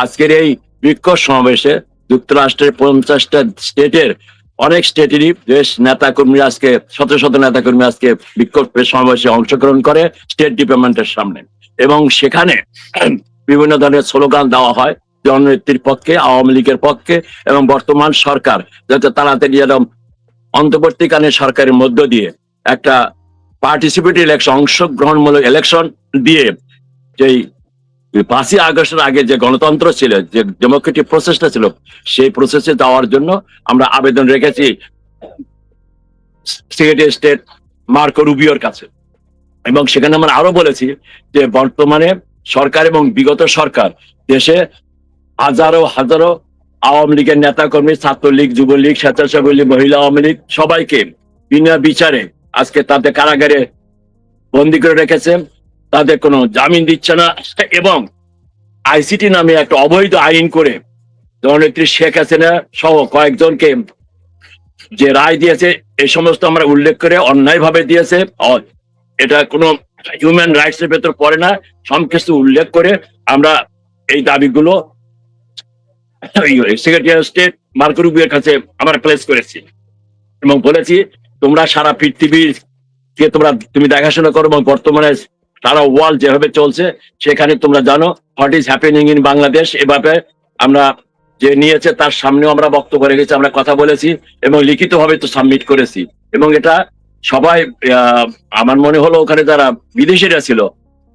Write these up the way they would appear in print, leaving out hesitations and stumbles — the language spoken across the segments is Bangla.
আজকের এই বিক্ষোভ সমাবেশে যুক্তরাষ্ট্রের 50টা স্টেটের অনেক স্টেটেরই বেশ নেতাকর্মী আজকে শত শত নেতাকর্মী আজকে বিক্ষোভ সমাবেশে অংশগ্রহণ করে স্টেট ডিপার্টমেন্টের সামনে, এবং সেখানে বিভিন্ন ধরনের স্লোগান দেওয়া হয় জননেত্রীর পক্ষে, আওয়ামী লীগের পক্ষে, এবং বর্তমান সরকার যাতে তাড়াতাড়ি এরকম অন্তর্বর্তীকালীন সরকারের মধ্য দিয়ে একটা পার্টিসিপেটিভ ইলেকশন, অংশগ্রহণমূলক ইলেকশন দিয়ে যেই 5ই আগস্টের আগে যে গণতন্ত্র ছিল, যে ডেমোক্রেটিক প্রসেসটা ছিল, সেই প্রসেসে যাওয়ার জন্য আমরা আবেদন রেখেছি সেক্রেটারি স্টেট মার্কো রুবিওর কাছে। এবং সেখানে আমরা আরো বলেছি যে বর্তমানে সরকার এবং বিগত সরকার দেশে হাজারো হাজারো আওয়ামী লীগের নেতাকর্মী, ছাত্রলীগ, যুবলীগ, স্বেচ্ছাসেবক লীগ, মহিলা আওয়ামী লীগ সবাইকে বিনা বিচারে আজকে তাদের কারাগারে বন্দী করে রেখেছে, তাদের কোনো জামিন দিচ্ছে না, এবং আইসিটি নামে একটা অবৈধ আইন করে জননেত্রী শেখ হাসিনা সহ কয়েকজনকে যে রায় দিয়েছে এই সমস্ত আমরা উল্লেখ করে অন্যায়ভাবে দিয়েছে, এটা কোনো হিউম্যান রাইটস এর ভেতর পড়ে না, সবকিছু উল্লেখ করে আমরা এই দাবিগুলো সেক্রেটারি অফ স্টেট মার্কো রুবিওর কাছে আমরা প্লেস করেছি এবং বলেছি তোমরা সারা পৃথিবীকে তুমি দেখাশোনা করো, এবং বর্তমানে সারা ওয়ার্ল্ড যেভাবে চলছে সেখানে তোমরা জানো what is happening in Bangladesh. এভাবে আমরা যে নিয়েছে তার সামনেও আমরা বক্তব্য রেখেছি, আমরা কথা বলেছি এবং লিখিতভাবে তো সাবমিট করেছি। এবং এটা সবাই আমার মনে হলো ওখানে যারা বিদেশিরা ছিল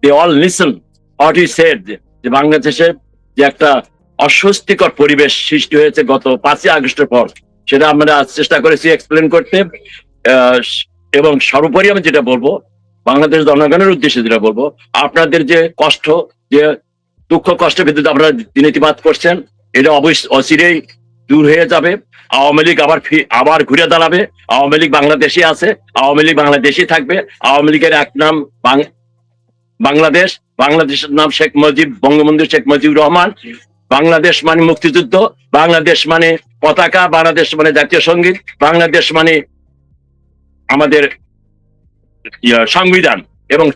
they all listen what is said, যে বাংলাদেশে যে একটা অস্বস্তিকর পরিবেশ সৃষ্টি হয়েছে গত 5ই আগস্টের পর, সেটা আমরা চেষ্টা করেছি এক্সপ্লেন করতে। এবং সর্বোপরি আমি যেটা বলবো, বাংলাদেশ জনগণের উদ্দেশ্যে যেটা বলবো, আপনাদের যে কষ্ট, যে দুঃখ কষ্টের ভিত্তিতে আপনারা দিনীতিবাদ করছেন, এটা অবশ্যই অচিরেই দূর হয়ে যাবে। আওয়ামী লীগ আবার ঘুরে দাঁড়াবে। আওয়ামী লীগ বাংলাদেশে আছে, আওয়ামী লীগ বাংলাদেশে থাকবে। আওয়ামী লীগের এক নাম বাংলাদেশ, বাংলাদেশের নাম শেখ মুজিব, বঙ্গবন্ধু শেখ মুজিবুর রহমান। বাংলাদেশ মানে মুক্তিযুদ্ধ, বাংলাদেশ মানে পতাকা, বাংলাদেশ মানে জাতীয় সঙ্গীত, বাংলাদেশ মানে আমাদের সংবিধান, এবং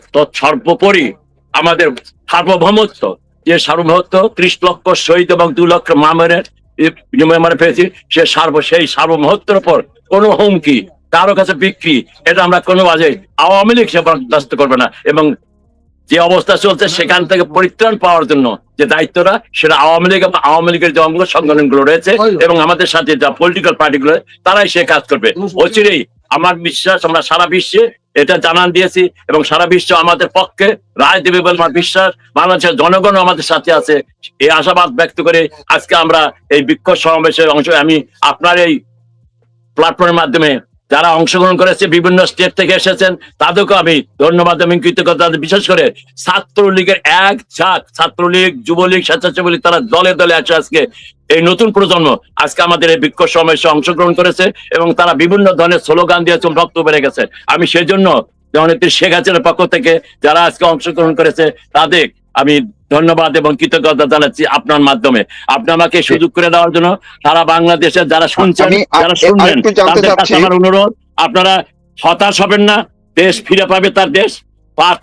সর্বোপরি আমাদের সার্বভৌমত্ব। যে সার্বভৌমত্ব 30 লক্ষ শহীদ এবং 2 লক্ষ মামরের বিনিময়ে আমরা পেয়েছি, সেই সার্বভৌমত্বের উপর কোনো হুমকি, কারো কাছে বিক্রি, এটা আমরা কোনো বাজে আওয়ামী লীগ সে বরদাস্ত করবে না। এবং যে অবস্থা চলছে সেখান থেকে পরিত্রাণ পাওয়ার জন্য যে দায়িত্বটা, সেটা আওয়ামী লীগ এবং আওয়ামী লীগের যে অঙ্গ সংগঠনগুলো রয়েছে এবং আমাদের সাথে যা পলিটিক্যাল পার্টিগুলো, তারাই সে কাজ করবে। অচিরেই আমার বিশ্বাস, আমরা সারা বিশ্বে এটা জানান দিয়েছি এবং সারা বিশ্ব আমাদের পক্ষে রায় দেবে বলে আমার বিশ্বাস। বাংলাদেশের জনগণ আমাদের সাথে আছে, এই আশাবাদ ব্যক্ত করে আজকে আমরা এই বিক্ষোভ সমাবেশের অংশ, আমি আপনার এই প্ল্যাটফর্মের মাধ্যমে যারা অংশগ্রহণ করেছে, বিভিন্ন স্টেট থেকে এসেছেন, তাদেরকে আমি ধন্যবাদ এবং কৃতজ্ঞতা। বিশেষ করে ছাত্রলীগের এক ঝাঁক, ছাত্রলীগ, যুবলীগ, স্বেচ্ছাসেবক লীগ, তারা দলে দলে আছে আজকে এই নতুন প্রজন্ম আজকে আমাদের এই বিক্ষোভ সমাবেশে অংশগ্রহণ করেছে এবং তারা বিভিন্ন ধরনের স্লোগান দিয়েছে, বক্তব্য রেখেছে। আমি সেই জন্য জননেত্রী শেখ হাসিনার পক্ষ থেকে যারা আজকে অংশগ্রহণ করেছে তাদের আমি ধন্যবাদ এবং কৃতজ্ঞতা জানাচ্ছি আপনার মাধ্যমে। আপনি আমাকে সুযোগ করে দেওয়ার জন্য সারা বাংলাদেশের যারা শুনছেন, যারা শুনবেন, তাদের কাছে আমার অনুরোধ, আপনারা হতাশ হবেন না। দেশ ফিরে পাবে, তার দেশ,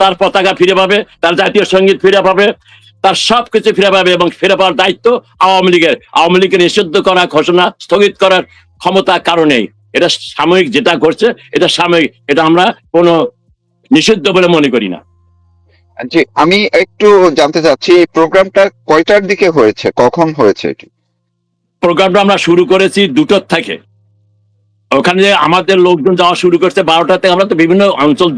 তার পতাকা ফিরে পাবে, তার জাতীয় সঙ্গীত ফিরে পাবে, তার সবকিছু ফিরে পাবে এবং ফিরে পাওয়ার দায়িত্ব আওয়ামী লীগের। আওয়ামী লীগের নিষিদ্ধ করা, ঘোষণা স্থগিত করার ক্ষমতা কারণেই এটা সাময়িক, যেটা ঘটছে এটা সাময়িক, এটা আমরা কোনো নিষিদ্ধ বলে মনে করি না। জি, আমি একটু জানতে চাচ্ছি এই প্রোগ্রামটা কয়টার দিকে হয়েছে, কখন হয়েছে? এটি প্রোগ্রামটা আমরা শুরু করেছি 2টোর থেকে। ওখানে যে আমাদের লোকজন যাওয়া শুরু করছে 12টা থেকে। আমরা তো বিভিন্ন অঞ্চল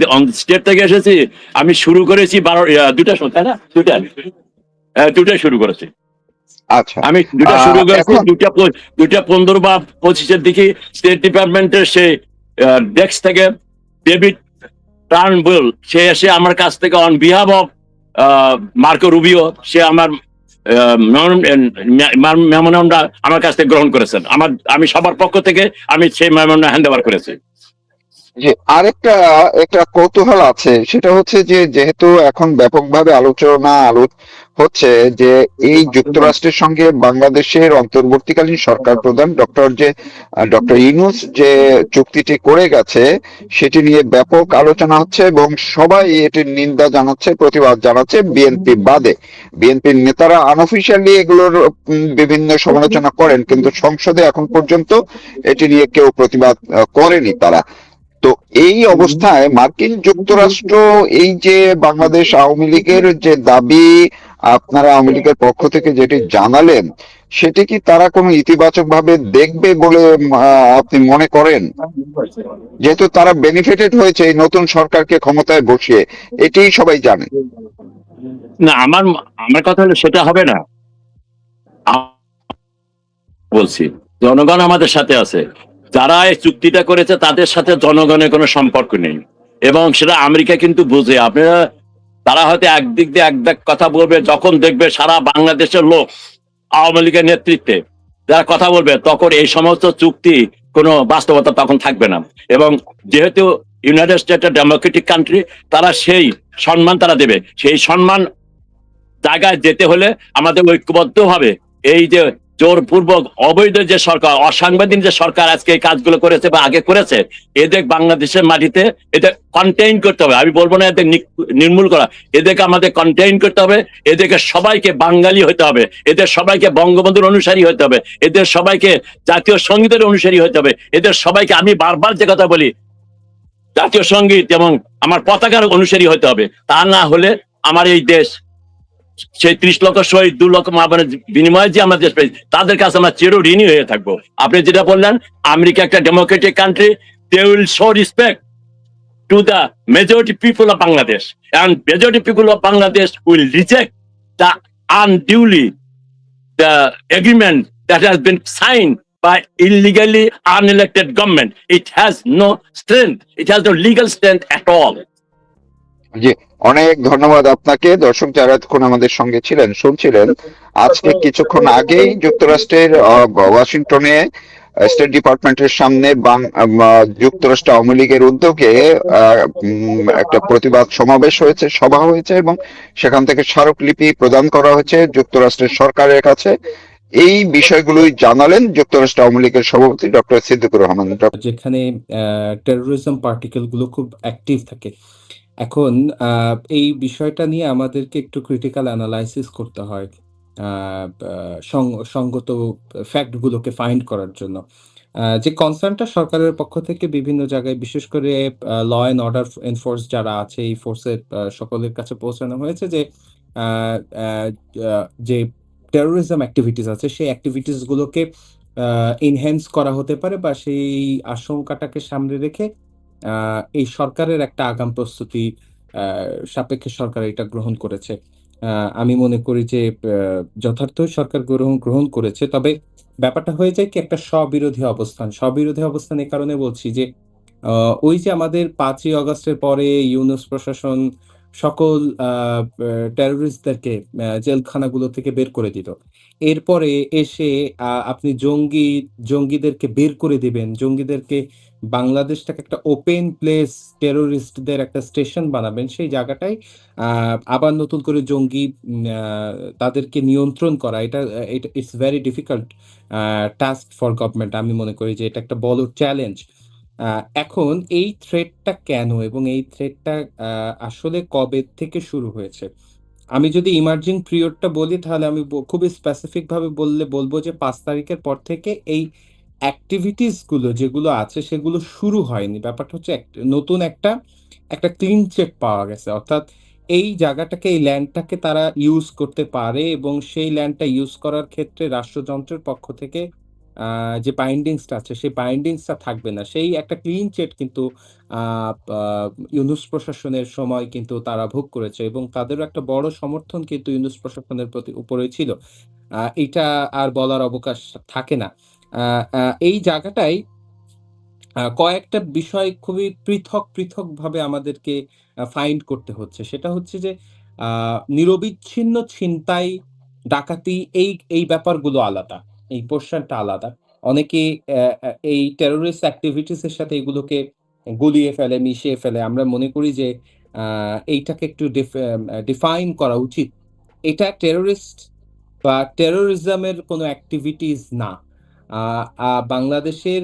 স্টেট থেকে এসেছি। আমি শুরু করেছি 2টার সময়, তাই না? 2টায় শুরু করেছি। আচ্ছা, আমি 2টা শুরু করেছি, 2টা 15 বা 25-এর দিকে স্টেট ডিপার্টমেন্টের সেই ডেস্ক থেকে ডেভিড টার্নবুল সে এসে আমার কাছ থেকে on behalf of Marco Rubio সে আমার মেমোরান্ডাম আমার কাছ থেকে গ্রহণ করেছেন। আমি সবার পক্ষ থেকে আমি সেই মেমোরান্ডাম হ্যান্ড ওভার করেছি। যে আরেকটা একটা কৌতূহল আছে, সেটা হচ্ছে যে যেহেতু এখন ব্যাপকভাবে আলো হচ্ছে যে এই যুক্তরাষ্ট্রের সঙ্গে বাংলাদেশের অন্তর্বর্তীকালীন সরকার প্রধান ডক্টর ইউনূস যে চুক্তিটি করে গেছে সেটি নিয়ে ব্যাপক আলোচনা হচ্ছে এবং সবাই এটির নিন্দা জানাচ্ছে, প্রতিবাদ জানাচ্ছে, বিএনপি বাদে। বিএনপির নেতারা আনঅফিসিয়ালি এগুলোর বিভিন্ন সমালোচনা করেন, কিন্তু সংসদে এখন পর্যন্ত এটি নিয়ে কেউ প্রতিবাদ করেনি তারা। তো এই অবস্থায় মার্কিন যুক্তরাষ্ট্র এই যে বাংলাদেশ আওয়ামী লীগের যে দাবি, আপনারা আওয়ামী লীগের পক্ষ থেকে যেটি জানালেন, সেটি কি তারা কোনো ইতিবাচক ভাবে দেখবে বলে আপনি মনে করেন? যেহেতু তারা বেনিফিটেড হয়েছে এই নতুন সরকারকে ক্ষমতায় বসিয়ে, এটাই সবাই জানে। না, আমার আমার কথা হলো সেটা হবে না। বলছি, জনগণ আমাদের সাথে আছে। যারা এই চুক্তিটা করেছে তাদের সাথে জনগণের কোনো সম্পর্ক নেই, এবং সেটা আমেরিকা কিন্তু বুঝে। আপনারা, তারা হয়তো একদিক দিয়ে এক কথা বলবে, যখন দেখবে সারা বাংলাদেশের লোক আওয়ামী লীগের নেতৃত্বে যারা কথা বলবে, তখন এই সমস্ত চুক্তি কোনো বাস্তবতা তখন থাকবে না। এবং যেহেতু ইউনাইটেড স্টেট ডেমোক্রেটিক কান্ট্রি, তারা সেই সম্মান তারা দেবে। সেই সম্মান জায়গায় যেতে হলে আমাদের ঐক্যবদ্ধ হবে। এই যে জোরপূর্বক অবৈধ যে সরকার, অসাংবিধানিক যে সরকার আজকে এই কাজগুলো করেছে বা আগে করেছে, এদের বাংলাদেশের মাটিতে এদের কন্টেইন করতে হবে। আমি বলবো না এদের নির্মূল করা, এদেরকে আমাদের কন্টেইন করতে হবে। এদেরকে সবাইকে বাঙালি হতে হবে, এদের সবাইকে বঙ্গবন্ধুর অনুসারী হতে হবে, এদের সবাইকে জাতীয় সঙ্গীতের অনুসারী হতে হবে, এদের সবাইকে, আমি বারবার যে কথা বলি, জাতীয় সঙ্গীত এবং আমার পতাকার অনুসারী হতে হবে। তা না হলে আমার এই দেশ, সেই 30 লক্ষ শহীদ, 2 লক্ষ মা বোনের বিনিময়ে যে আমরা দেশ পেয়েছি, তাদের কাছে আমরা চিরঋণী হয়ে থাকবো। আপনি যেটা বললেন, আমেরিকা একটা democratic country, they will show respect to the majority people of Bangladesh, and majority people of Bangladesh will reject the unduly the agreement that has been signed by illegally unelected government. It has no strength, it has no legal strength at all. জি, অনেক ধন্যবাদ আপনাকে। দর্শক যারা এতক্ষণ আমাদের সঙ্গে ছিলেন, শুনছিলেন, আজকে কিছুক্ষণ আগেই যুক্তরাষ্ট্রের ওয়াশিংটনে স্টেট ডিপার্টমেন্টের সামনে যুক্তরাষ্ট্র আওয়ামী লীগের উদ্যোগে একটা প্রতিবাদ সমাবেশ হয়েছে, সভা হয়েছে, এবং সেখান থেকে স্মারকলিপি প্রদান করা হয়েছে যুক্তরাষ্ট্রের সরকারের কাছে। এই বিষয়গুলোই জানালেন যুক্তরাষ্ট্র আওয়ামী লীগের সভাপতি ডক্টর সিদ্দিকুর রহমান। যেখানে টেরোরিজম পার্টিকেল গুলো খুব অ্যাক্টিভ থাকে। এখন এই বিষয়টা নিয়ে আমাদেরকে একটু ক্রিটিক্যাল অ্যানালাইসিস করতে হয় সঙ্গত ফ্যাক্ট গুলোকে ফাইন্ড করার জন্য। যে কনসার্নটা সরকারের পক্ষ থেকে বিভিন্ন জায়গায়, বিশেষ করে ল অ্যান্ড অর্ডার এনফোর্স যারা আছে এই ফোর্সের সকলের কাছে পৌঁছানো হয়েছে যে আহ, আহ, আহ, যে টেরোরিজম অ্যাক্টিভিটিস আছে সেই অ্যাক্টিভিটিস গুলোকে এনহ্যান্স করা হতে পারে, বা সেই আশঙ্কাটাকে সামনে রেখে এই সরকারের একটা আগাম প্রস্তুতি সাপেক্ষে সরকার এটা গ্রহণ করেছে। আমি মনে করি যে যথার্থই সরকার গ্রহণ করেছে। তবে ব্যাপারটা হয়ে যায় কি, একটা স্ববিরোধী অবস্থান এই কারণে বলছি যে ওই যে আমাদের 5ই আগস্টের পরে ইউনূস প্রশাসন সকল টেররিস্টদেরকে জেলখানাগুলো থেকে বের করে দিল। এরপরে এসে আপনি জঙ্গিদেরকে বের করে দিবেন, জঙ্গিদেরকে, বাংলাদেশটাকে একটা ওপেন প্লেস, টেররিস্টদের একটা স্টেশন বানাবেন। সেই জায়গাটায় আবার নতুন করে জঙ্গি তাদেরকে নিয়ন্ত্রণ করা, এটা it's very difficult task for government. আমি মনে করি যে এটা একটা বড় চ্যালেঞ্জ। এখন এই থ্রেটটা কেন এবং এই থ্রেটটা আসলে কবে থেকে শুরু হয়েছে? আমি যদি ইমার্জিং পিরিয়ডটা বলি তাহলে আমি খুবই স্পেসিফিক ভাবে বলবো যে 5 তারিখের পর থেকে এই অ্যাক্টিভিটিস গুলো যেগুলো আছে সেগুলো শুরু হয়নি। ব্যাপারটা হচ্ছে নতুন একটা ক্লিন চেক পাওয়া গেছে। অর্থাৎ এই জায়গাটাকে, এই ল্যান্ডটাকে তারা ইউজ করতে পারে এবং সেই ল্যান্ডটা ইউজ করার ক্ষেত্রে রাষ্ট্রযন্ত্রের পক্ষ থেকে যে বাইন্ডিংসটা আছে সেই বাইন্ডিংসটা থাকবে না। সেই একটা ক্লিন চিট কিন্তু আ আ ইউনূস প্রশাসনের সময় কিন্তু তারা ভোগ করেছে এবং তাদেরও একটা বড় সমর্থন কিন্তু ইউনূস প্রশাসনের উপরেই ছিল। এটা আর বলার অবকাশ থাকে না। আ আ এই জায়গাটায় কয়েকটা বিষয় খুবই পৃথকভাবে আমাদেরকে ফাইন্ড করতে হচ্ছে। সেটা হচ্ছে যে আ নিরবিচ্ছিন্ন ছিনতাই, ডাকাতি, এই ব্যাপারগুলো আলাদা। এই পোরশনটা আলাদা। অনেকে এই টেররিস্ট অ্যাক্টিভিটিস এর সাথে এগুলোকে গুলিয়ে ফেলে, মিশিয়ে ফেলে। আমরা মনে করি যে এইটাকে একটু ডিফাইন করা উচিত। এটা টেররিস্ট বা টেরোরিজমের কোনো এক্টিভিটিস না। আ বাংলাদেশের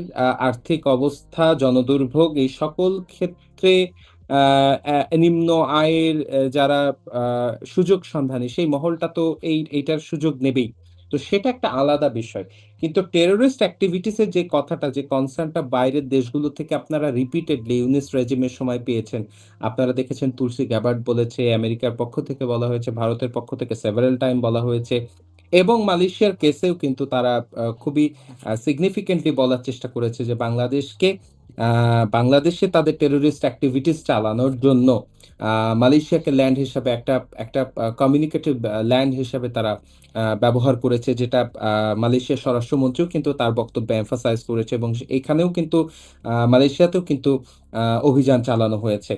আর্থিক অবস্থা, জনদুর্ভোগ এই সকল ক্ষেত্রে আ নিম্ন আয়ের যারা আ সুযোগ সন্ধানী সেই মহলটা তো এইটার সুযোগ নেবেই। তো সেটা একটা আলাদা বিষয়। কিন্তু টেরোরিস্ট এক্টিভিটিস এর যে কথাটা, যে কনসার্ন টা বাইরের দেশগুলো থেকে আপনারা রিপিটেডলি ইউনুস রেজিমের সময় পেয়েছেন। আপনারা দেখেছেন তুলসী গ্যাবার্ড বলেছে, আমেরিকার পক্ষ থেকে বলা হয়েছে, ভারতের পক্ষ থেকে সেভারাল টাইম বলা হয়েছে এবং মালয়েশিয়ার কেসেও কিন্তু তারা খুবই সিগনিফিক্যান্টলি বলার চেষ্টা করেছে যে আ বাংলাদেশে তাদের টেরোরিস্ট এক্টিভিটিস চালানোর জন্য মালয়েশিয়াকে ল্যান্ড হিসাবে একটা একটা কমিউনিকেটিভ ল্যান্ড হিসাবে তারা ব্যবহার করেছে, যেটা মালয়েশিয়ার স্বরাষ্ট্রমন্ত্রীও কিন্তু তার বক্তব্যে এমফাসাইজ করেছে এবং এখানেও কিন্তু মালয়েশিয়াতেও কিন্তু অভিযান চালানো হয়েছে।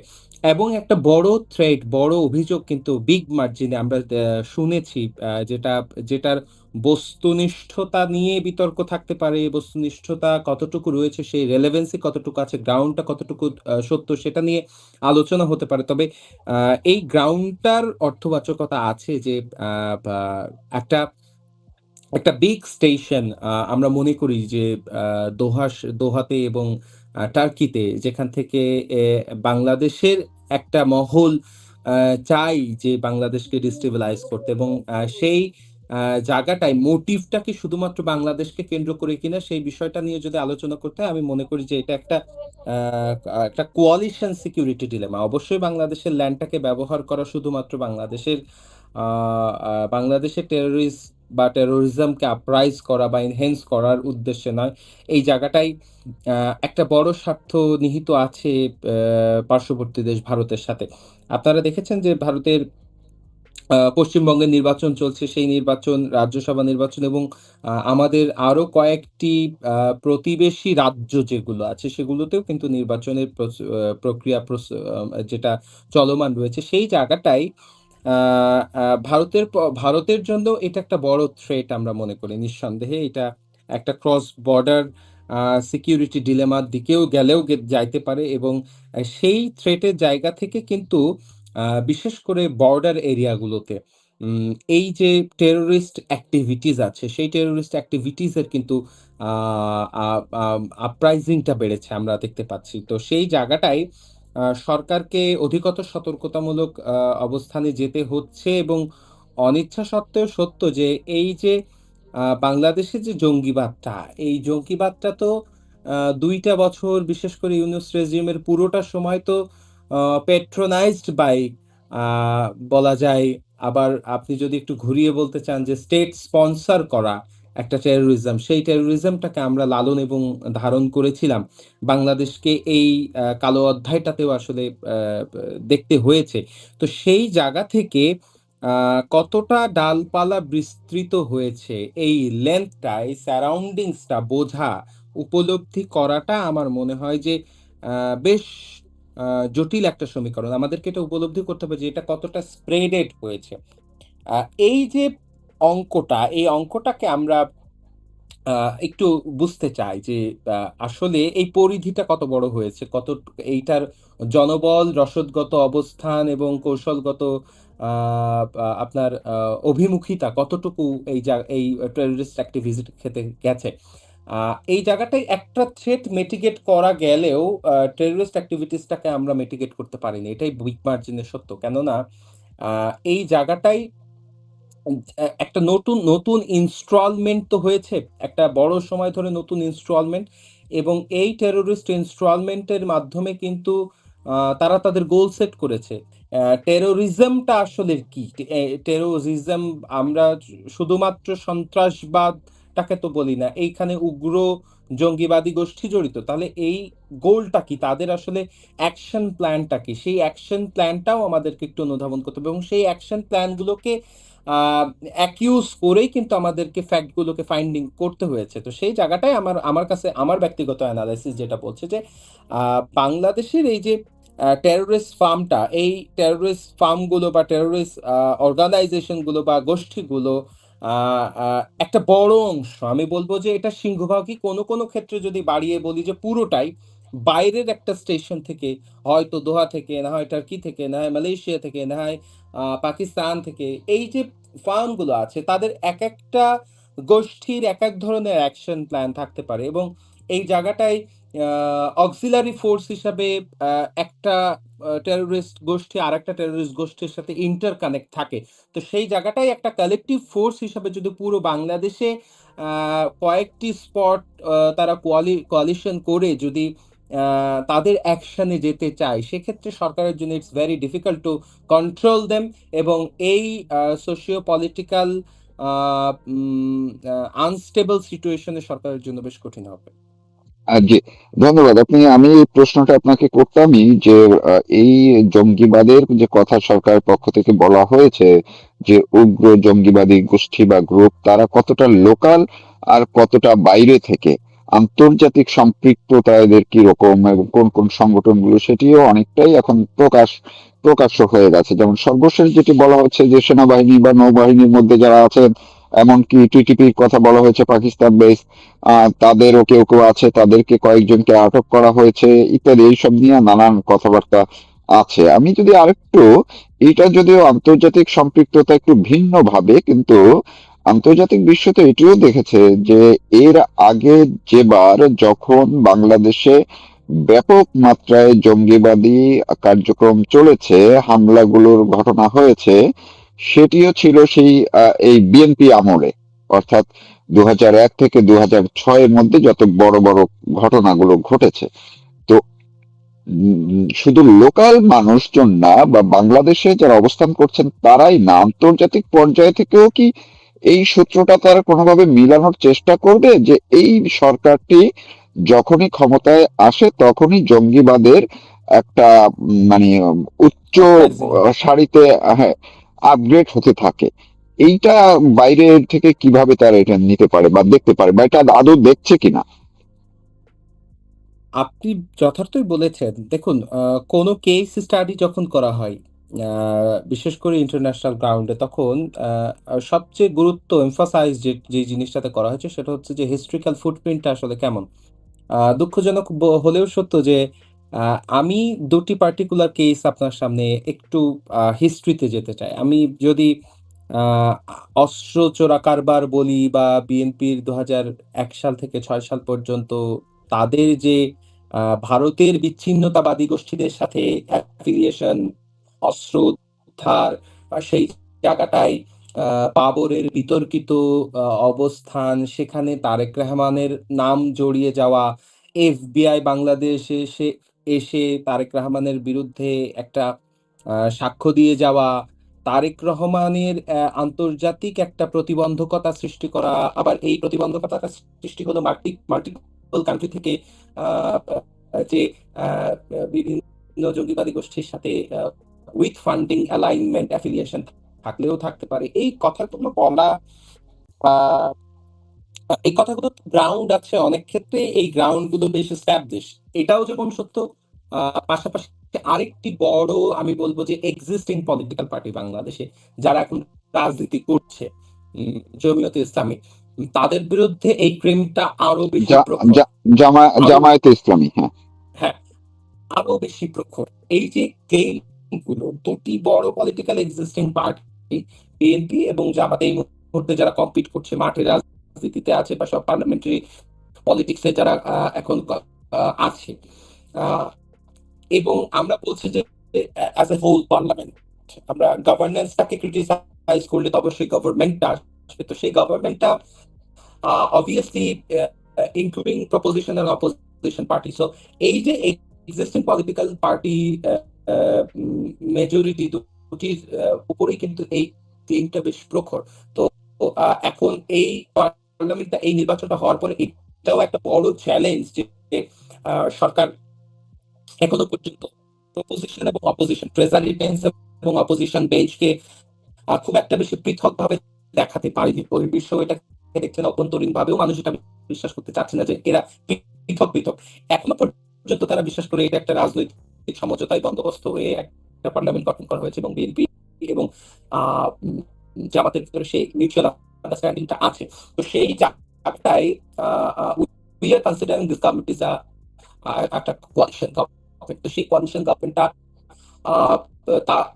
এবং একটা বড় থ্রেট, বড় অভিযোগ কিন্তু বিগ মার্জিনে আমরা শুনেছি, যেটার বস্তুনিষ্ঠতা নিয়ে বিতর্ক থাকতে পারে। বস্তুনিষ্ঠতা কতটুকু রয়েছে, সেই রেলেভেন্সি কতটুকু আছে, গ্রাউন্ডটা কতটুকু সত্য সেটা নিয়ে আলোচনা হতে পারে। তবে এই গ্রাউন্ডটার অর্থবাচকতা আছে যে আ বা একটা একটা বিগ স্টেশন আমরা মনে করি যে আ দোহাতে এবং টার্কিতে, যেখান থেকে বাংলাদেশের একটা মহল আ চায় যে বাংলাদেশকে ডিস্টেবিলাইজ করতে এবং সেই আ জায়গাটায় মোটিভটা কি শুধুমাত্র বাংলাদেশকে কেন্দ্র করে কিনা সেই বিষয়টা নিয়ে যদি আলোচনা করতে হয়, আমি মনে করি যে এটা আ একটা কোয়ালিশন সিকিউরিটি ডিলেমা। অবশ্যই বাংলাদেশের ল্যান্ডটাকে ব্যবহার করা শুধুমাত্র আ আ বাংলাদেশের বা টেরোরিজমকে আপরাইজ করা বা এনহ্যান্স করার উদ্দেশ্যে নয়। এই জায়গাটায় আ একটা বড় স্বার্থ নিহিত আছে পার্শ্ববর্তী দেশ ভারতের সাথে। আপনারা দেখেছেন যে ভারতের পশ্চিমবঙ্গের নির্বাচন চলছে। সেই নির্বাচন, রাজ্যসভা নির্বাচন এবং আমাদের আরো কয়েকটি আ প্রতিবেশী রাজ্য যেগুলো আছে, সেগুলোতেও কিন্তু নির্বাচনের প্রক্রিয়া যেটা চলমান রয়েছে। সেই জায়গাটায় আ আ ভারতের জন্য এটা একটা বড় থ্রেট আমরা মনে করি। নিঃসন্দেহে এটা একটা ক্রস বর্ডার আ সিকিউরিটি ডিলেমার দিকেও গেলেও যাইতে পারে এবং সেই থ্রেটের জায়গা থেকে কিন্তু বিশেষ করে বর্ডার এরিয়া গুলোতে এই যে টেরোরিস্ট এক্টিভিটিস আছে, সেই টেরোরিস্ট এক্টিভিটিস এর কিন্তু আ আ আম আপরাইজিং টা বেড়েছে আমরা দেখতে পাচ্ছি। তো সেই জায়গাটায় সরকারকে অধিকতর সতর্কতামূলক অবস্থানে যেতে হচ্ছে এবং অনিচ্ছা সত্ত্বেও সত্য যে এই যে বাংলাদেশের যে জঙ্গিবাদটা, এই জঙ্গিবাদটা তো ২ টা বছর বিশেষ করে ইউনূস রেজিমের পুরোটা সময় তো আ প্যাট্রোনাইজড বাই আ বলা যায়, আবার আপনি যদি একটু ঘুরিয়ে বলতে চান যে স্টেট স্পন্সর করা একটা টেরোরিজম, সেই টেরোরিজমটাকে আমরা লালন এবং ধারণ করেছিলাম। বাংলাদেশকে এই কালো অধ্যায়টাতেও আসলে আ ব দেখতে হয়েছে। তো সেই জায়গা থেকে আ কতটা ডালপালা বিস্তৃত হয়েছে, এই লেংথটা, এই সারাউন্ডিংস টা বোঝা, উপলব্ধি করাটা আমার মনে হয় যে আ বেশ আ জটিল একটা সমীকরণ। আমাদেরকে এটা উপলব্ধি করতে হবে যে এটা কতটা স্প্রেডেড হয়েছে। আ এই যে এই অঙ্কটাকে আমরা আ একটু বুঝতে চাই যে আ আসলে এই পরিধিটা কত বড় হয়েছে? এইটার জনবল, রসদগত অবস্থান এবং কৌশলগত আ আপনার অভিমুখিতা কতটুকু এই টেররিস্ট অ্যাক্টিভিটির ক্ষেত্রে গেছে? আ এই জায়গাটায় একটা থ্রেট মিটিগেট করা গেলেও টেররিস্ট অ্যাক্টিভিটিস টাকে আমরা মিটিগেট করতে পারিনি। এটাই বিগ মার্জিন এ সত্য। কেননা আ এই জায়গাটায় একটা নতুন ইনস্টলমেন্ট তো হয়েছে। একটা বড় সময় ধরে নতুন ইনস্টলমেন্ট এবং এই টেররিস্ট ইনস্টলমেন্ট এর মাধ্যমে কিন্তু তারা তাদের গোল সেট করেছে। টেরোরিজমটা আসলে কি? টেরোরিজম আমরা শুধুমাত্র সন্ত্রাসবাদটাকে তো বলি না। এইখানে উগ্র জঙ্গিবাদী গোষ্ঠী জড়িত। তাহলে এই গোলটা কি? তাদের আসলে অ্যাকশন প্ল্যানটা কি? সেই অ্যাকশন প্ল্যানটাও আমাদেরকে একটু অনুধাবন করতে হবে এবং সেই অ্যাকশন প্ল্যান গুলোকে আ অ্যাকিউজ করেই কিন্তু আমাদেরকে ফ্যাক্ট গুলোকে ফাইন্ডিং করতে হয়েছে। তো সেই জায়গাটায় আমার কাছে আমার ব্যক্তিগত এনালাইসিস যেটা বলছে যে আ বাংলাদেশের এই যে টেরোরিস্ট ফার্মটা, এই টেরোরিস্ট ফার্ম গুলো বা টেরোরিস্ট অর্গানাইজেশন গুলো বা গোষ্ঠীগুলো আ আ একটা বড় অংশ, আমি বলব যে এটা সিংহভাগই কোনো ক্ষেত্রে যদি বাড়িয়ে বলি যে পুরোটাই বাইরের একটা স্টেশন থেকে, হয়তো দোহা থেকে, না হয় টার্কি থেকে, না হয় মালয়েশিয়া থেকে, না হয় পাকিস্তান থেকে, এই যে ফার্মগুলো আছে তাদের একেকটা গোষ্ঠীর একেক ধরনের অ্যাকশন প্ল্যান থাকতে পারে এবং এই জায়গাটায় অক্সিলারি ফোর্স হিসাবে একটা টেরোরিস্ট গোষ্ঠী আরেকটা টেরোরিস্ট গোষ্ঠীর সাথে ইন্টারকানেক্ট থাকে। তো সেই জায়গাটাই একটা কালেকটিভ ফোর্স হিসাবে যদি পুরো বাংলাদেশে কয়েকটি স্পট তারা কোয়ালিশন করে যদি তাদের অ্যাকশনে যেতে চায়, সেক্ষেত্রে সরকারের জন্য it's very difficult to control them এবং এই সোশিও পলিটিক্যাল আনস্টেবল সিচুয়েশনে সরকারের জন্য বেশ কঠিন হবে। জি, ধন্যবাদ। আমি এই প্রশ্নটা আপনাকে করতামই যে এই জঙ্গিবাদের যে কথা সরকারের পক্ষ থেকে বলা হয়েছে, যে উগ্র জঙ্গিবাদী গোষ্ঠী বা গ্রুপ তারা কতটা লোকাল আর কতটা বাইরে থেকে, আন্তর্জাতিক সম্পৃক্ততা এদের কি রকম এবং কোন কোন সংগঠনগুলো, সেটিও অনেকটাই এখন প্রকাশ্য হয়ে গেছে। যেমন সর্বশেষ যেটি বলা হচ্ছে যে সেনাবাহিনী বা নৌবাহিনীর মধ্যে যারা আছেন, এমনকি টিটিপির কথা বলা হয়েছে পাকিস্তান বেস, তাদেরও কেউ কেউ আছে, তাদেরকে কয়েকজনকে আটক করা হয়েছে ইত্যাদি, এইসব নিয়ে নানান কথাবার্তা আছে। আমি যদি আরেকটু, এটা যদিও আন্তর্জাতিক সম্পৃক্ততা একটু ভিন্ন ভাবে, কিন্তু আন্তর্জাতিক বিশ্ব তো এটিও দেখেছে যে এর আগে যেবার যখন বাংলাদেশে ব্যাপক মাত্রায় জঙ্গিবাদী কার্যক্রম চলেছে, হামলাগুলোর ঘটনা হয়েছে, সেটিও ছিল সেই এই বিএনপি আমলে, অর্থাৎ 2001 থেকে 2006 এর মধ্যে যত বড় বড় ঘটনাগুলো ঘটেছে। তো শুধু লোকাল মানুষজন না বা বাংলাদেশে যারা অবস্থান করছেন তারাই না, আন্তর্জাতিক পর্যায়ে থেকেও কি এই সূত্রটা তারা কোনোভাবে মিলানোর চেষ্টা করবে যে এই সরকারটি যখনই ক্ষমতায় আসে তখনই জঙ্গিবাদের একটা মানে উচ্চ আপরাইজিং হয়। সারিতে, হ্যাঁ, আপগ্রেড হতে থাকে। এইটা বাইরে থেকে কিভাবে তারা এটা নিতে পারে বা দেখতে পারে, বা এটা আদৌ দেখছে কিনা? আপনি যথার্থই বলেছেন। দেখুন, কোনো কেস স্টাডি যখন করা হয়, বিশেষ করে ইন্টারন্যাশনাল গ্রাউন্ডে, তখন সবচেয়ে গুরুত্ব এমফাসাইজ যে জিনিসটাতে করা হয়েছে সেটা হচ্ছে যে হিস্ট্রিক্যাল ফুটপ্রিন্টটা আসলে কেমন। দুঃখজনক হলেও সত্য যে আমি ২ টি পার্টিকুলার কেস আপনার সামনে একটু হিস্ট্রিতে যেতে চাই। আমি যদি আ অস্ত্র চোরা কারবার বলি বা বিএনপির ২০০১ সাল থেকে ৬ সাল পর্যন্ত তাদের যে ভারতের বিচ্ছিন্নতাবাদী গোষ্ঠীদের সাথে অ্যাফিলিয়েশন, অস্ত্র উদ্ধার, সেই জায়গাটায় আ বাবরের বিতর্কিত অবস্থান, সেখানে তারেক রহমানের নাম জড়িয়ে যাওয়া, এফবিআই বাংলাদেশে এসে তারেক রহমানের বিরুদ্ধে একটা সাক্ষ্য দিয়ে যাওয়া, তারেক রহমানের আন্তর্জাতিক একটা প্রতিবন্ধকতা সৃষ্টি করা, আবার এই প্রতিবন্ধকতাটা সৃষ্টি হলো মাল্টিপল কান্ট্রি থেকে আ যে আ বিভিন্ন জঙ্গিবাদী গোষ্ঠীর সাথে উইথ ফান্ডিং অ্যালাইনমেন্ট অ্যাফিলিয়েশন থাকলেও থাকতে পারে। এই কথাগুলো বলা, আ এই কথাগুলো গ্রাউন্ড আছে অনেক ক্ষেত্রে, এই গ্রাউন্ড গুলো বেশ এস্টাবলিশ। এটাও যেমন সত্য, আ পাশাপাশি আরেকটি বড়, আমি বলব যে এক্সিস্টিং পলিটিক্যাল পার্টি বাংলাদেশে যারা এখন রাজনীতি করছে, জমিয়তে ইসলামী। তাদের বিরুদ্ধে এই ক্রাইমটা আরো বেশি জা- প্রখর। জা- জামা আরো, জামায়াতে ইসলামী, হ্যাঁ। হ্যাঁ, আরো বেশি প্রখর। এই যে গেম গুলো, দুটি বড় পলিটিক্যাল এক্সিস্টিং পার্টি, বিএনপি এবং জামাত, এই মুহূর্তে যারা কম্পিট করছে, মাঠে রাজনীতিতে আছে বা সব পার্লামেন্টারি পলিটিক্সে যারা এখন আছে, আহ, এবং আমরা বলছি যে অ্যাজ এ হোল পার্লামেন্ট আমরা গভর্নেন্সটাকে ক্রিটিসাইজ করলে তো অবশ্যই গভর্নমেন্টটা আসবে। তো সেই গভর্নমেন্টটা obviously including proposition and opposition party. So এই যে এক্সিস্টিং পলিটিক্যাল পার্টি মেজরিটি দুটির উপরেই কিন্তু এই ক্লেমটা বেশ প্রখর। তো এখন এই পার্লামেন্টটা, এই নির্বাচনটা হওয়ার পরে এটাও একটা বড় চ্যালেঞ্জ যে সরকার এখনো পর্যন্ত প্রপোজিশন এবং অপোজিশন, ট্রেজারি বেঞ্চ এবং অপোজিশন বেঞ্চকে খুব একটা বেশি পৃথকভাবে দেখাতে পারেনি। বহির্বিশ্ব এটা দেখছেন, অভ্যন্তরীণ ভাবেও মানুষ এটা বিশ্বাস করতে চাচ্ছে না যে এরা পৃথক পৃথক। এখনো পর্যন্ত তারা বিশ্বাস করে এটা একটা রাজনৈতিক সমঝোতায় বন্দোবস্ত হয়ে একটা পার্লামেন্ট গঠন করা হয়েছে এবং বিএনপি এবং আহ, উম, জামাতের ভিতরে সেই মিউচুয়াল আন্ডারস্ট্যান্ডিংটা আছে। তো সেই জায়গাটায় we are considering this government is একটা কোয়ালিশন গভর্নমেন্ট। তো সেই কোয়ালিশন গভর্নমেন্টটা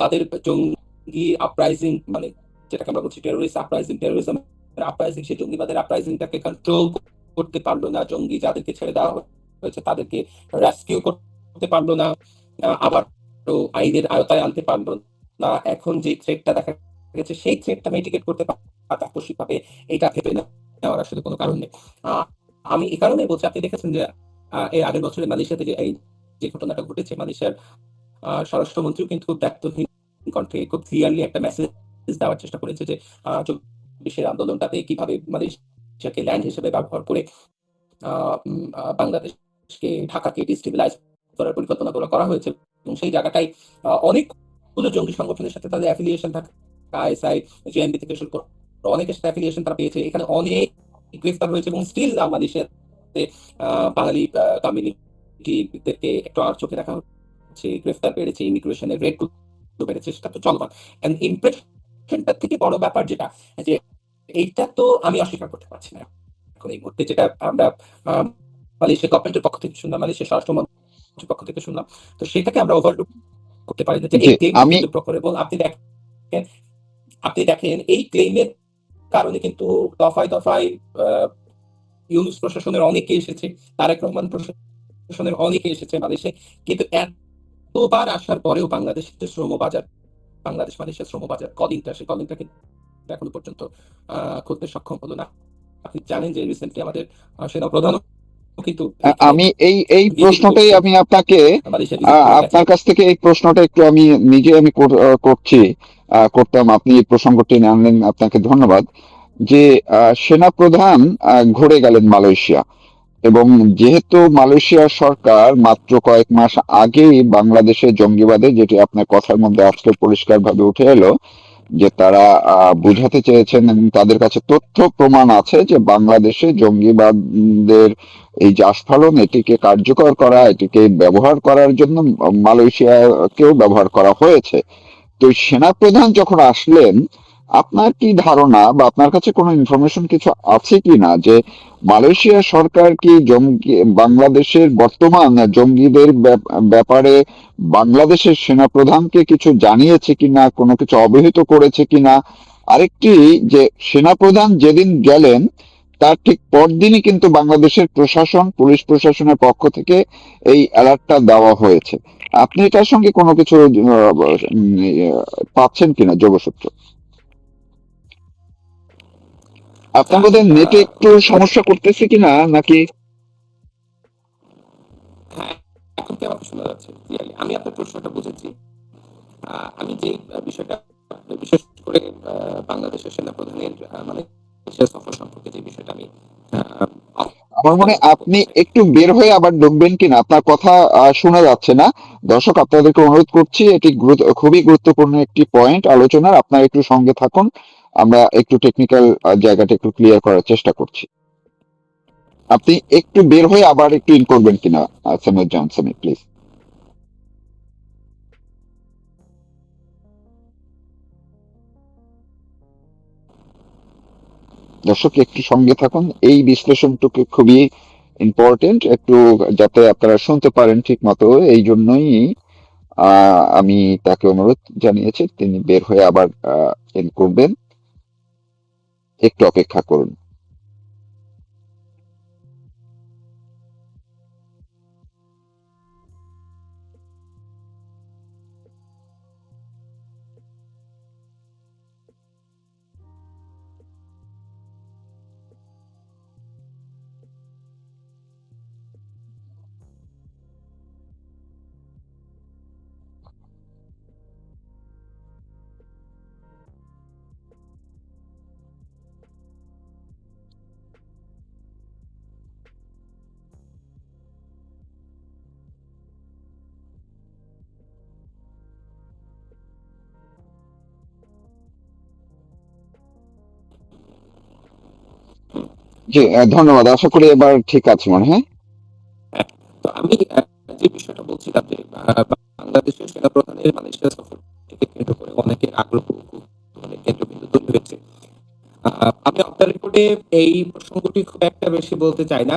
তাদের জঙ্গি আপরাইজিং, মানে যেটাকে আমরা বলছি টেরোরিস্ট আপরাইজিং, টেরোরিজম আপরাইজিং, সেই জঙ্গিবাদের আপরাইজিংটাকে কন্ট্রোল করতে পারলো না। জঙ্গি যাদেরকে ছেড়ে দেওয়া হয়েছে তাদেরকে রেস্কিউ করতে পারলো না, আবার আইনের আয়তায় আনতে পারলো না। এখন যে থ্রেটটা দেখা গেছে সেই থ্রেটটা মিটিগেট করতে আকস্মিকভাবে এটা ভেবে নেওয়ার আসলে কোনো কারণ নেই। আমি এই কারণে বলছি, আপনি দেখেছেন যে এর আগের বছরে মালয়েশিয়াতে যে ঘটনাটা ঘটেছে, মালয়েশিয়ার স্বরাষ্ট্রমন্ত্রীও কিন্তু দায়িত্বহীন কণ্ঠে খুব ক্লিয়ারলি একটা মেসেজ দেওয়ার চেষ্টা করেছে যে ২৪ আন্দোলনটাতে কিভাবে মালয়েশিয়াকে ল্যান্ড হিসেবে ব্যবহার করে বাংলাদেশকে, ঢাকাকে ডিস্টেবিলাইজ করার পরিকল্পনা করা হয়েছে। এবং সেই জায়গাটাই অনেকগুলো জঙ্গি সংগঠনের সাথে তাদের অ্যাফিলিয়েশন থাকে, আইএসআই, জেএমবি থেকে শুরু করে অনেকের সাথে অ্যাফিলিয়েশন তারা পেয়েছে। এখানে অনেক গ্রেফতার হয়েছে এবং স্টিল মালয়েশিয়াতে বাঙালি কমিউনিটিদেরকে একটু আর চোখে দেখা হচ্ছে, গ্রেফতার বেড়েছে, ইমিগ্রেশনের রেট বেড়েছে, সেটা তো চলমান। এন্ড ইমপ্রেশনটার থেকে বড় ব্যাপার যেটা, যে এইটা তো আমি অস্বীকার করতে পারছি না এখন এই মুহূর্তে, যেটা আমরা মালয়েশিয়া গভর্নমেন্টের পক্ষ থেকে শুনলাম, মালয়েশিয়া স্বরাষ্ট্রমন্ত্রীর পক্ষ থেকে শুনলাম। তো সেটাকে আমরা ওভারলুক করতে পারি না যে জি এই ক্লেম আমি কিন্তু প্রকারেবল। আপনি দেখেন এই ক্লেমের কারণে কিন্তু দফায় দফায় ইউনূস প্রশাসনের অনেকে এসেছে, তারেক রহমান প্রশাসনের অনেকে এসেছে মালয়েশিয়ায়, কিন্তু এতবার আসার পরেও বাংলাদেশের শ্রমবাজার, বাংলাদেশ মালয়েশিয়ার শ্রমবাজার কদিনটা, সেই কদিনটা কিন্তু এখনো পর্যন্ত খুলতে সক্ষম হলো না। আপনি জানেন যে রিসেন্টলি আমাদের সেনাপ্রধানও কিন্তু এখানে আমি এই ভিজিট প্রশ্নটাই করছেন, আমি আপনাকে মালয়েশিয়া ভিজিট করে আপনার গেছেন। কাছ থেকে এই প্রশ্নটা একটু আমি নিজে আমি করছি, করতাম। আপনি এই প্রসঙ্গটি আনলেন, আপনাকে ধন্যবাদ। যে সেনাপ্রধান ঘুরে গেলেন মালয়েশিয়া, এবং যেহেতু মালয়েশিয়ার সরকার মাত্র কয়েক মাস আগেই বাংলাদেশের জঙ্গিবাদে, যেটি আপনার কথার মধ্যে আজকে পরিষ্কারভাবে উঠে এলো, যে তারা বুঝাতে চেয়েছেন এবং তাদের কাছে তথ্য প্রমাণ আছে যে বাংলাদেশে জঙ্গিবাদের এই যে আস্ফালন, এটিকে কার্যকর করা, এটিকে ব্যবহার করার জন্য মালয়েশিয়াকেও ব্যবহার করা হয়েছে। তো সেনাপ্রধান যখন আসলেন, আপনার কি ধারণা বা আপনার কাছে কোনো ইনফরমেশন কিছু আছে কি না যে মালয়েশিয়া সরকার কি জঙ্গি বাংলাদেশের বর্তমান জঙ্গিদের ব্যাপারে বাংলাদেশের সেনাপ্রধানকে কিছু জানিয়েছে কিনা, কোনো কিছু অবহিত করেছে কিনা? আরেকটি, যে সেনাপ্রধান যেদিন গেলেন তার ঠিক পরদিনই কিন্তু বাংলাদেশের প্রশাসন, পুলিশ প্রশাসনের পক্ষ থেকে এই অ্যালার্টটা দেওয়া হয়েছে। আপনি এটার সঙ্গে কোনো কিছু পাচ্ছেন কিনা যোগসূত্র? আপনার বোধহয় নেটে একটু সমস্যা করতেছে কিনা, নাকি? হ্যাঁ, এখন কি আমাকে শোনা যাচ্ছে ক্লিয়ারলি? আমি আপনার প্রশ্নটা বুঝেছি। আমি যে বিষয়টা, বিশেষ করে বাংলাদেশের সেনাপ্রধানের মালয়েশিয়া সফর সম্পর্কে যে বিষয়টা আমি আমার মনে হয় আপনি একটু বের হয়ে আবার ঢুকবেন কিনা, আপনার কথা শোনা যাচ্ছে না। দর্শক, আপনাদেরকে অনুরোধ করছি, এটি খুবই গুরুত্বপূর্ণ একটি পয়েন্ট আলোচনার, আপনারা একটু সঙ্গে থাকুন। আমরা একটু টেকনিক্যাল জায়গাটা একটু ক্লিয়ার করার চেষ্টা করছি। আপনি একটু বের হয়ে আবার একটু ইন করবেন কিনা স্যামুয়েল জনসন, প্লিজ। দর্শক একটু সঙ্গে থাকুন, এই বিশ্লেষণটুকু খুবই ইম্পর্টেন্ট, একটু যাতে আপনারা শুনতে পারেন ঠিক মতো, এই জন্যই আমি তাকে অনুরোধ জানিয়েছি তিনি বের হয়ে আবার এন করবেন। একটু অপেক্ষা করুন। জি, ধন্যবাদ। আশা করি এবার ঠিক আছে মনে হয়। তো আমি যে বিষয়টা বলছিলাম যে বাংলাদেশের সেনাপ্রধানের মালয়েশিয়া সফর থেকে কেন্দ্র করে অনেকের আগ্রহ, অনেক কেন্দ্রবিন্দু তৈরি হয়েছে। আমি আপনার রিপোর্টে এই প্রসঙ্গটি খুব একটা বেশি বলতে চাই না।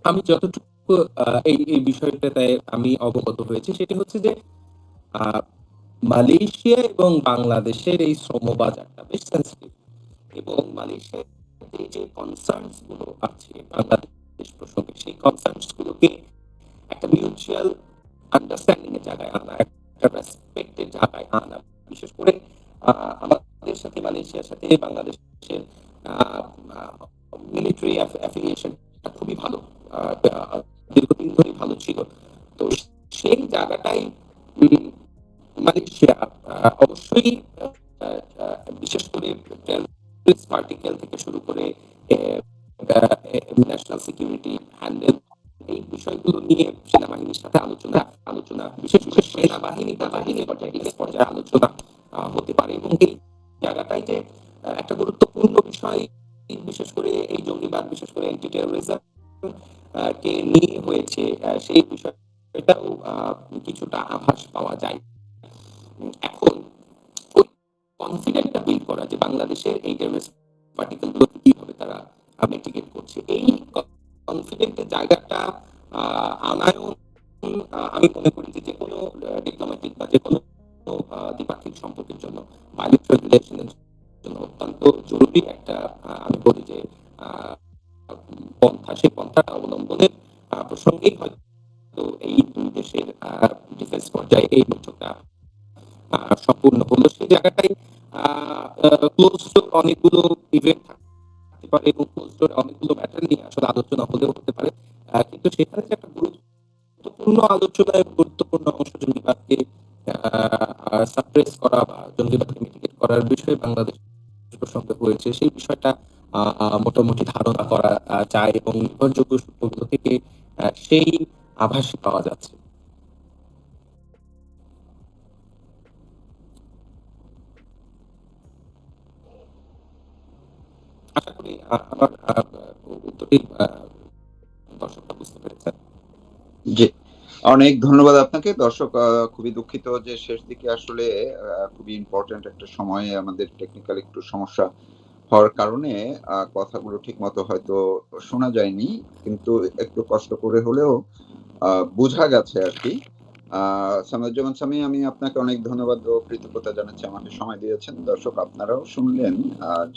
আমি যতটুকু যতটুকু এই বিষয়টাতে আমি অবগত হয়েছি সেটি হচ্ছে যে আহ, মালয়েশিয়া এবং বাংলাদেশের এই শ্রম বাজারটা বেশ সেন্সিটিভ, এবং মালয়েশিয়ার যে কনসার্নস গুলো আছে বাংলাদেশ প্রসঙ্গে, সেই কনসার্নস গুলোকে একটা মিউচুয়াল আন্ডারস্ট্যান্ডিং এর জায়গায় আনা, একটা রেসপেক্টের জায়গায় আনা। বিশেষ করে আমাদের সাথে মালয়েশিয়ার সাথে বাংলাদেশের মিলিটারি অ্যাফিলিয়েশন খুবই ভালো, দীর্ঘদিন ধরে ভালো ছিল। তো সেই জায়গাটাই মালয়েশিয়া অবশ্যই বিশেষ করে টেররিস্ট পার্টিকেল থেকে শুরু করে ন্যাশনাল সিকিউরিটি হ্যান্ডেল, এই বিষয়গুলো নিয়ে সেনাবাহিনীর সাথে আলোচনা আলোচনা বিশেষ করে সেনাবাহিনী পর্যায়ে আলোচনা হতে পারে। এবং এই জায়গাটাই যে একটা গুরুত্বপূর্ণ বিষয়, বিশেষ করে এই জঙ্গিবাদ, বিশেষ করে অ্যান্টি টেরোরিজম কে নিয়ে হয়েছে, সেই বিষয়টাও কিছুটা আভাস পাওয়া যায়। এখন ওই কনফিডেন্টটা বিল্ড করা যে বাংলাদেশের এই টেররিস্ট পার্টিকেল গুলো কিভাবে তারা মিটিগেট করছে, এই কনফিডেন্টের জায়গাটা আনায়ন আমি মনে করি যে কোনো ডিপ্লোম্যাটিক বা যে কোনো দ্বিপাক্ষিক সম্পর্কের জন্য, বায়োলেট্রাল রিলেশনের জন্য অত্যন্ত জরুরি একটা আমি বলি যে পন্থা। সেই পন্থাটা অবলম্বনের প্রসঙ্গেই হয়তো এই দুই দেশের ডিফেন্স পর্যায়ে এই বৈঠকটা সম্পূর্ণ হলো। সেই জায়গাটাই ক্লোজ ডোর অনেকগুলো ইভেন্ট থাকতে পারে এবং ক্লোজ ডোর অনেকগুলো ম্যাটার নিয়ে আসলে আলোচনা হলেও হতে পারে, কিন্তু সেখানে যে একটা গুরুত্বপূর্ণ আলোচনায় গুরুত্বপূর্ণ অংশ জঙ্গিবাদকে সাপ্রেস করা বা জঙ্গিবাদকে মিটিগেট করার বিষয়ে বাংলাদেশ প্রসঙ্গে হয়েছে, সেই বিষয়টা মোটামুটি ধারণা করা যায় এবং নির্ভরযোগ্য সূত্রগুলো থেকে সেই আভাস পাওয়া যাচ্ছে। আশা করি আমার উত্তরটি দর্শকরা বুঝতে পেরেছেন। জি, অনেক ধন্যবাদ আপনাকে। দর্শক, খুবই দুঃখিত যে শেষ দিকে আসলে খুবই ইম্পর্টেন্ট একটা সময়ে আমাদের টেকনিক্যাল একটু সমস্যা হওয়ার কারণে কথাগুলো ঠিক মতো হয়তো শোনা যায়নি, কিন্তু একটু কষ্ট করে হলেও বোঝা গেছে আর কি। সামিউজ্জামান সামি, আমি আপনাকে অনেক ধন্যবাদ ও কৃতজ্ঞতা জানাচ্ছি আমাকে সময় দিয়েছেন। দর্শক, আপনারাও শুনলেন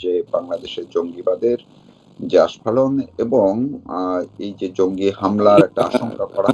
যে বাংলাদেশের জঙ্গিবাদের যে আস্ফালন এবং এই যে জঙ্গি হামলার একটা আশঙ্কা করা